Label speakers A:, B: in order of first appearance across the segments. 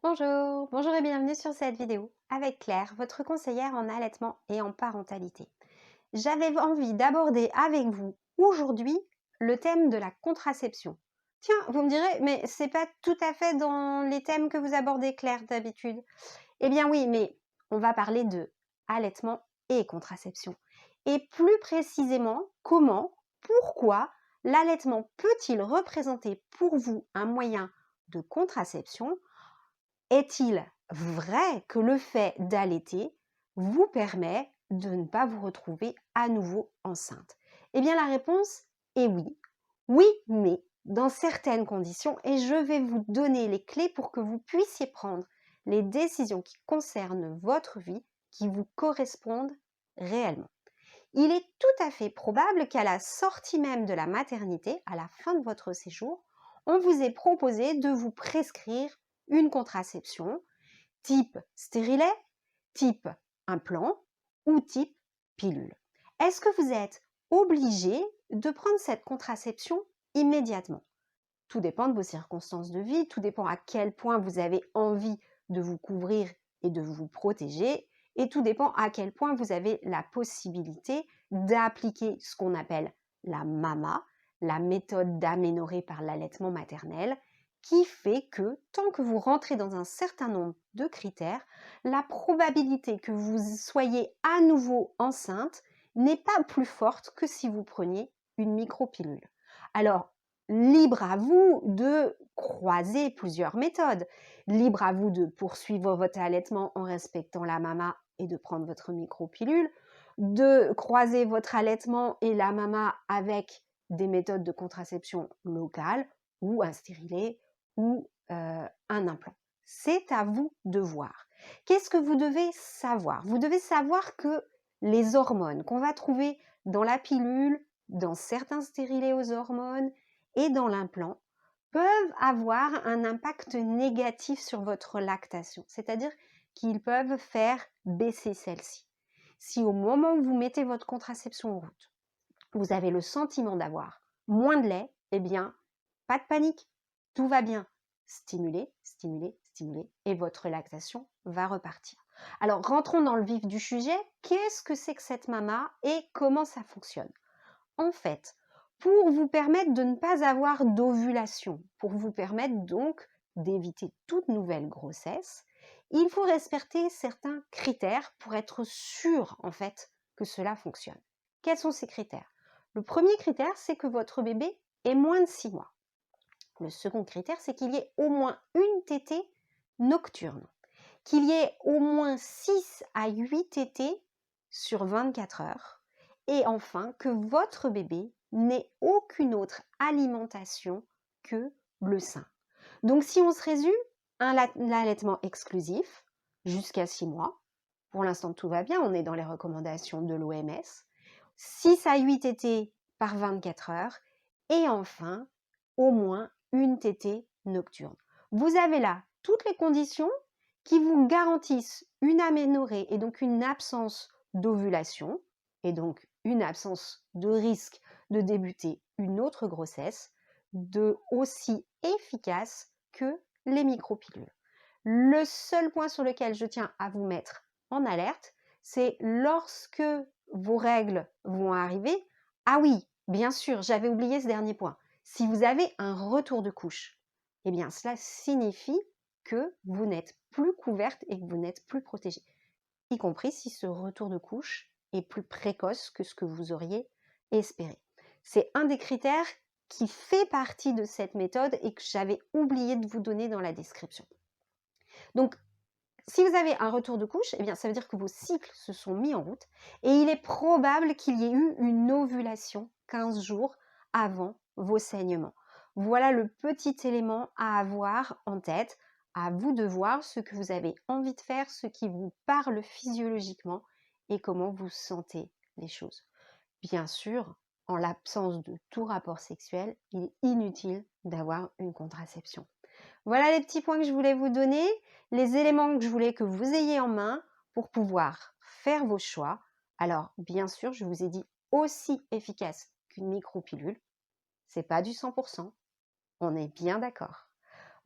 A: Bonjour et bienvenue sur cette vidéo avec Claire, votre conseillère en allaitement et en parentalité. J'avais envie d'aborder avec vous aujourd'hui le thème de la contraception. Tiens, vous me direz, mais c'est pas tout à fait dans les thèmes que vous abordez, Claire, d'habitude. Eh bien oui, mais on va parler de allaitement et contraception. Et plus précisément, comment, pourquoi l'allaitement peut-il représenter pour vous un moyen de contraception? Est-il vrai que le fait d'allaiter vous permet de ne pas vous retrouver à nouveau enceinte? Eh bien, la réponse est oui. Oui, mais dans certaines conditions, et je vais vous donner les clés pour que vous puissiez prendre les décisions qui concernent votre vie, qui vous correspondent réellement. Il est tout à fait probable qu'à la sortie même de la maternité, à la fin de votre séjour, on vous ait proposé de vous prescrire une contraception type stérilet, type implant ou type pilule. Est-ce que vous êtes obligé de prendre cette contraception immédiatement? Tout dépend de vos circonstances de vie, tout dépend à quel point vous avez envie de vous couvrir et de vous protéger, et tout dépend à quel point vous avez la possibilité d'appliquer ce qu'on appelle la MAMA, la méthode d'aménorrhée par l'allaitement maternel, qui fait que tant que vous rentrez dans un certain nombre de critères, la probabilité que vous soyez à nouveau enceinte n'est pas plus forte que si vous preniez une micropilule. Alors, libre à vous de croiser plusieurs méthodes. Libre à vous de poursuivre votre allaitement en respectant la mama et de prendre votre micropilule, de croiser votre allaitement et la mama avec des méthodes de contraception locale ou un stérilet ou un implant. C'est à vous de voir. Qu'est-ce que vous devez savoir? Vous devez savoir que les hormones qu'on va trouver dans la pilule, dans certains stérilets aux hormones et dans l'implant peuvent avoir un impact négatif sur votre lactation, c'est-à-dire qu'ils peuvent faire baisser celle-ci. Si au moment où vous mettez votre contraception en route, vous avez le sentiment d'avoir moins de lait, eh bien, pas de panique, tout va bien. Stimulez, stimulez, stimulez, et votre lactation va repartir. Alors, rentrons dans le vif du sujet. Qu'est-ce que c'est que cette mama et comment ça fonctionne? En fait, pour vous permettre de ne pas avoir d'ovulation, pour vous permettre donc d'éviter toute nouvelle grossesse, il faut respecter certains critères pour être sûr en fait que cela fonctionne. Quels sont ces critères? Le premier critère, c'est que votre bébé ait moins de 6 mois. Le second critère, c'est qu'il y ait au moins une tétée nocturne, qu'il y ait au moins 6 à 8 tétées sur 24 heures, et enfin que votre bébé n'ait aucune autre alimentation que le sein. Donc si on se résume, un allaitement exclusif jusqu'à 6 mois, pour l'instant tout va bien, on est dans les recommandations de l'OMS, 6 à 8 tétées par 24 heures, et enfin au moins une tétée nocturne. Vous avez là toutes les conditions qui vous garantissent une aménorrhée et donc une absence d'ovulation et donc une absence de risque de débuter une autre grossesse de aussi efficace que les micropilules. Le seul point sur lequel je tiens à vous mettre en alerte, c'est lorsque vos règles vont arriver. Ah oui, bien sûr, j'avais oublié ce dernier point. Si vous avez un retour de couche, eh bien cela signifie que vous n'êtes plus couverte et que vous n'êtes plus protégée, y compris si ce retour de couche est plus précoce que ce que vous auriez espéré. C'est un des critères qui fait partie de cette méthode et que j'avais oublié de vous donner dans la description. Donc, si vous avez un retour de couche, eh bien, ça veut dire que vos cycles se sont mis en route et il est probable qu'il y ait eu une ovulation 15 jours avant vos saignements. Voilà le petit élément à avoir en tête. À vous de voir ce que vous avez envie de faire, ce qui vous parle physiologiquement et comment vous sentez les choses. Bien sûr, en l'absence de tout rapport sexuel, il est inutile d'avoir une contraception. Voilà les petits points que je voulais vous donner, les éléments que je voulais que vous ayez en main pour pouvoir faire vos choix. Alors, bien sûr, je vous ai dit aussi efficace qu'une micropilule. C'est pas du 100%, on est bien d'accord.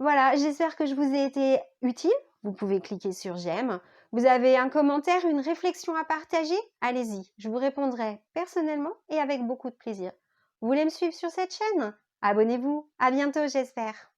A: Voilà, j'espère que je vous ai été utile. Vous pouvez cliquer sur j'aime. Vous avez un commentaire, une réflexion à partager? Allez-y, je vous répondrai personnellement et avec beaucoup de plaisir. Vous voulez me suivre sur cette chaîne? Abonnez-vous. À bientôt, j'espère.